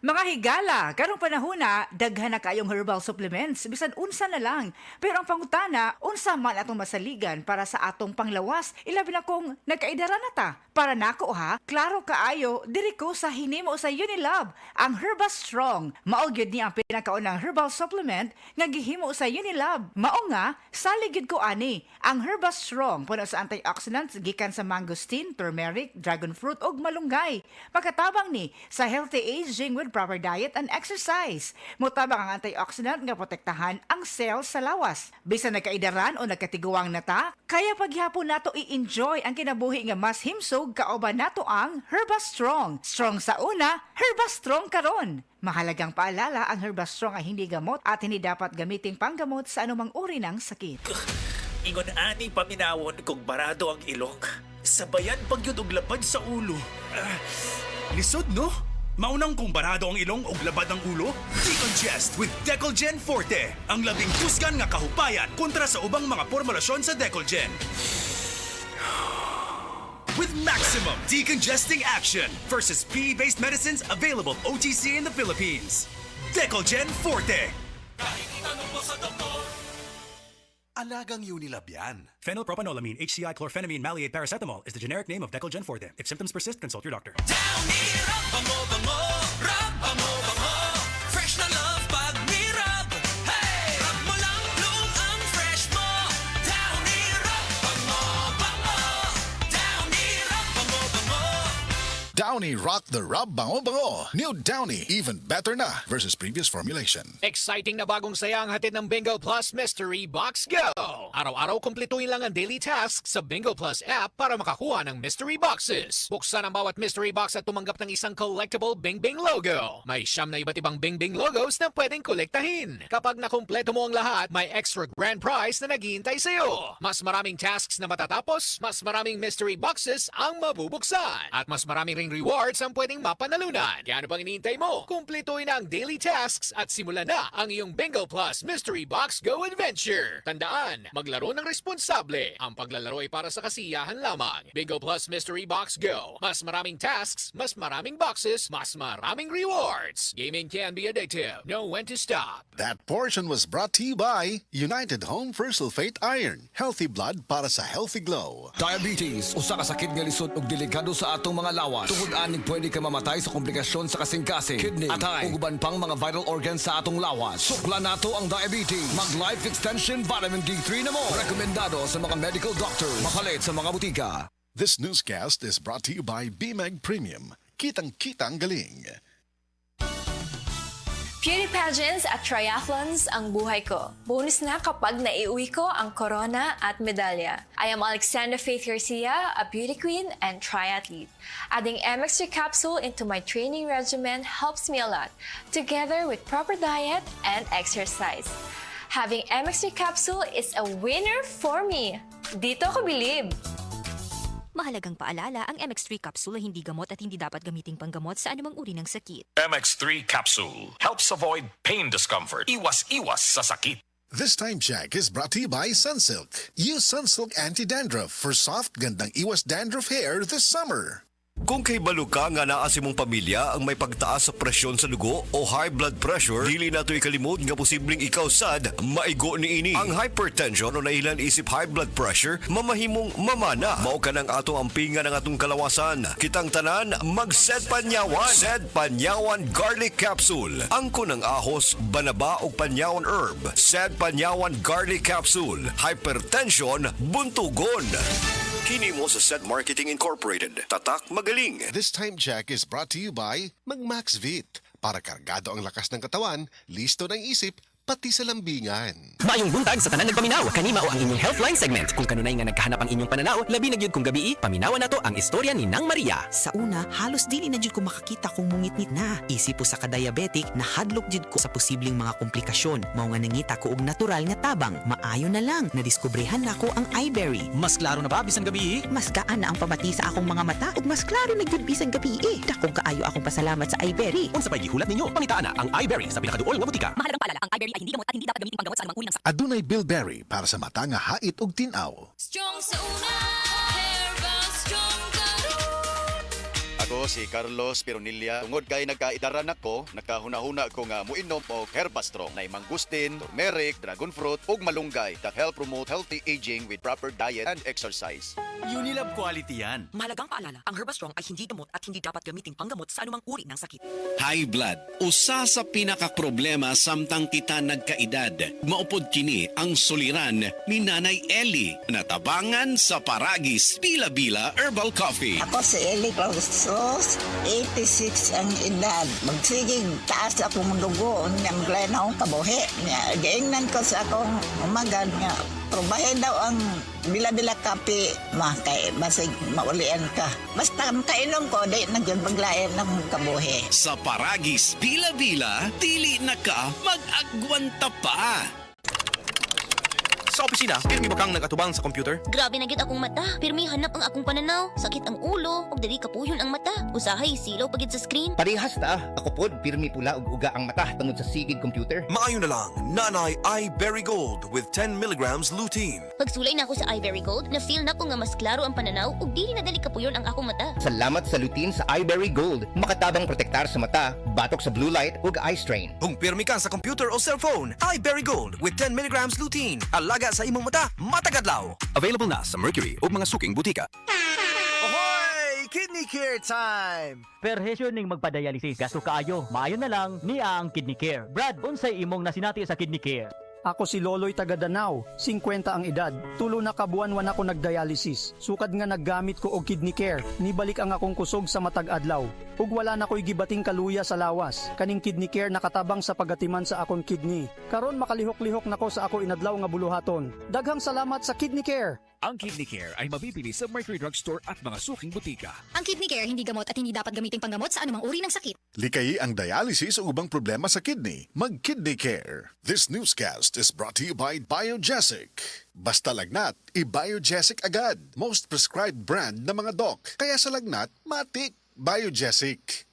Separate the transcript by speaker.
Speaker 1: Mga higala, karong panahon na, daghan na kayong herbal supplements, bisan unsa na lang. Pero ang pangutana, unsa man atong masaligan para sa atong panglawas, ilabi na kung nagkaidara na ta. Para nako ha, klaro kaayo, diri ko sa hinimo sa Unilab, ang Herba Strong. Mao gyud ni ang pinakaunang herbal supplement nga gihimo sa Unilab. Mao nga, salig gyud ko ani, ang Herba Strong puno sa antioxidants gikan sa mangosteen, turmeric, dragon fruit ug malunggay. Pagkatabang ni sa healthy aging with proper diet and exercise. Mutabang ang antioxidant nga protektahan ang cells sa lawas. Bisan nagkaidaran o nagkatiguang nata, kaya paghapon nato i-enjoy ang kinabuhi nga mas himsog kauban nato ang Herba Strong. Strong sa una, Herba Strong karon. Mahalagang paalala, ang Herba Strong ay hindi gamot at hindi dapat gamiting panggamot sa anumang uri ng sakit.
Speaker 2: Ingon ani paminawon kung barado ang ilong. Sabayan pagyud og labad sa ulo.
Speaker 3: Lisod, no? Maunang kung barado ang ilong o labad ang ulo? Decongest with Decolgen Forte. Ang labing tusgan nga kahupayan kontra sa ubang mga formulasyon sa Decolgen. With maximum decongesting action versus PE-based medicines available OTC in the Philippines. Decolgen Forte. Alagang Unilab yan.
Speaker 4: Phenylpropanolamine, HCI chlorphenamine maleate paracetamol is the generic name of Decolgen Forte. If symptoms persist, consult your doctor.
Speaker 5: Downy Rub, bango, rub, bango. Fresh na love pag ni-rub. Hey! Rub mo lang, bloom ang fresh mo. Downy Rub, bango. Downy Rub, bango.
Speaker 6: Downy Rock the Rub Bango Bango. New Downy, even better na versus previous formulation.
Speaker 7: Exciting na bagong saya ang hatid ng Bingo Plus Mystery Box Go! Araw-araw kumpletuhin lang ang daily tasks sa Bingo Plus app para makakuha ng mystery boxes. Buksan ang bawat mystery box at tumanggap ng isang collectible Bing Bing logo. May siyam na iba't ibang Bing Bing logos na pwedeng kolektahin. Kapag nakumpleto mo ang lahat, may extra grand prize na naghihintay sa'yo. Mas maraming tasks na matatapos, mas maraming mystery boxes ang mabubuksan. At mas maraming ring rewards ang pwedeng mapanalunan. Kaya ano pang iniintay mo? Kumpletuhin na ang daily tasks at simulan na ang iyong Bingo Plus Mystery Box Go Adventure. Tandaan, maglaro ng responsable. Ang paglalaro ay para sa kasiyahan lamang. Bingo Plus Mystery Box Go. Mas maraming tasks, mas maraming boxes, mas maraming rewards. Gaming can be addictive. Know when to stop.
Speaker 6: That portion was brought to you by United Home for Sulfate Iron. Healthy blood para sa healthy glow.
Speaker 8: Diabetes, usa ka sakit nga lisod ug delikado sa atong mga lawas. Tungod anig pwede ka mamatay sa komplikasyon sa kasing-kasing, kidney, atay, ug uban pang mga vital organs sa atong lawas. Sukla nato ang diabetes. Mag Life Extension Vitamin D3 na mo. Rekomendado sa mga medical doctor. Mapalit sa mga butika.
Speaker 6: This newscast is brought to you by BMEG Premium. Kitang-kitang galing.
Speaker 9: Beauty pageants at triathlons ang buhay ko. Bonus na kapag naiuwi ko ang corona at medalya. I am Alexandra Faith Garcia, a beauty queen and triathlete. Adding MX3 capsule into my training regimen helps me a lot, together with proper diet and exercise. Having MX3 capsule is a winner for me. Dito ko believe.
Speaker 10: Mahalagang paalala, ang MX3 capsule ay hindi gamot at hindi dapat gamiting panggamot sa anumang uri ng sakit.
Speaker 11: MX3 capsule helps avoid pain discomfort. Iwas-iwas sa sakit.
Speaker 6: This time check is brought to you by Sunsilk. Use Sunsilk Anti-Dandruff for soft, gandang iwas dandruff hair this summer.
Speaker 12: Kung kay baluka nga naa si mong pamilya ang may pagtaas sa presyon sa dugo o high blood pressure, dili nato ikalimot nga posibleng ikaw sad maigo niini. Ang hypertension o nailan isip high blood pressure mamahimong mamana. Mao ka ng atong ampingan ng atong kalawasan. Kitang tanan mag-Sed Panyawan. Sed Panyawan Garlic Capsule. Angko ng ahos, banaba o panyawan herb. Sed Panyawan Garlic Capsule. Hypertension buntugon. Kini mo sa Sed Marketing Incorporated. Tatak magaling.
Speaker 6: This time check is brought to you by Mag-Maxvit. Para kargado ang lakas ng katawan, listo ng isip, pati sa lambingan.
Speaker 13: Mayong buntag sa tanan nagpaminaw, kanima o ang inyong Healthline segment. Kung kanunay nga nagkahanap ang inyong pananaw, labi na gyud kung gabi, paminawan nato ang istorya ni Nang Maria.
Speaker 14: Sa una, halos dili na jud ko makakita kung mungit-ngit na. Isip po sa ka-diabetic, nahadlok jud ko sa posibleng mga komplikasyon. Mao nga nangita ko og natural nga tabang. Maayo na lang, nadiskubrehan nako ang iBerry.
Speaker 13: Mas klaro na ba bisan gabi?
Speaker 14: Mas gaan na ang pamati sa akong mga mata ug mas klaro na gyud bisan gabi. Dakong kaayo akong pasalamat sa iBerry.
Speaker 13: Unsa pay gihulat ninyo? Pangitaan na ang iBerry sa pinakaduol nga butika.
Speaker 10: Mahalagang paalala, ang iBerry ay hindi gamot at hindi dapat gamiting panggamot sa anumang uri ng sakit.
Speaker 6: Adunay Bilberry para sa mata nga hait ug tinaw.
Speaker 9: Strong sa una, Herba Strong karon.
Speaker 12: At
Speaker 15: Ako si Carlos Pironilla. Tungod kay nagkaidaran ako, nakahuna-huna ko nga muinom og Herbastrong na mangustin, turmeric, dragon fruit ug malunggay that help promote healthy aging with proper diet and exercise.
Speaker 3: Unilab quality yan.
Speaker 14: Mahalagang paalala, ang Herbastrong ay hindi gamot at hindi dapat gamiting panggamot sa anumang uri ng sakit.
Speaker 16: High blood, usa sa pinakaproblema samtang kita nagkaedad. Maupod kini ang suliran ni Nanay Ellie, natabangan sa Paragis Bila-Bila Herbal Coffee.
Speaker 17: Ako si Eli Clausos, 86 ang edad. Magsigig taas akong dugo, niyang glenong kabuhi. Gaingnan ko sa akong umagan niya. Probahin daw ang bila-bila kape, kay basig maulian ka. Basta kainom ko, di nagyan paglayan ng kabuhi.
Speaker 16: Sa Paragis Bila-Bila, dili na ka mag-agwanta pa.
Speaker 18: Sa opisina, pirmi ba kang nagatubang sa computer?
Speaker 19: Grabe na gid akong mata. Pirmi hanap ang akong pananaw. Sakit ang ulo, ug dili kapuyon ang mata. Usahay silaw pagid sa screen.
Speaker 18: Parehas ta. Ako pod, pirmi pula ug uga ang mata tungod sa sigid computer.
Speaker 20: Maayo na lang, Nanay iBerry Gold with 10 milligrams lutein.
Speaker 19: Pagsulay na ako sa iBerry Gold, na-feel na ko nga mas klaro ang pananaw ug dili na dali kapuyon ang akong mata.
Speaker 18: Salamat sa lutein sa iBerry Gold. Makatabang protektar sa mata, batok sa blue light ug eye strain.
Speaker 20: Kung pirmi ka sa computer o cellphone, iBerry Gold with 10 milligrams lutein. Alaga sa imong mata, matagadlaw.
Speaker 13: Available na sa Mercury o mga suking butika.
Speaker 3: Ahoy! Kidney Care time!
Speaker 21: Perhesyo ning magpadialysis. Gasto kaayo. Maayo na lang niya ang Kidney Care. Brad, unsay imong nasinati sa Kidney Care?
Speaker 22: Ako si Loloy taga Danau, 50 ang edad. Tulo na kabuan ako nagdialysis. Sukad nga naggamit ko og Kidney Care. Nibalik ang akong kusog sa matag adlaw. Ug wala na ko'y gibating kaluya sa lawas. Kaning Kidney Care nakatabang sa pagatiman sa akong kidney. Karon makalihok-lihok nako sa ako inadlaw nga buluhaton. Daghang salamat sa Kidney Care.
Speaker 23: Ang Kidney Care ay mabibili sa Mercury Drugstore at mga suking butika.
Speaker 10: Ang Kidney Care hindi gamot at hindi dapat gamiting panggamot sa anumang uri ng sakit.
Speaker 6: Likayi ang dialysis o ubang problema sa kidney. Mag-Kidney Care. This newscast is brought to you by Biogesic. Basta lagnat, i-Biogesic agad. Most prescribed brand ng mga doc. Kaya sa lagnat, matik. Biogesic.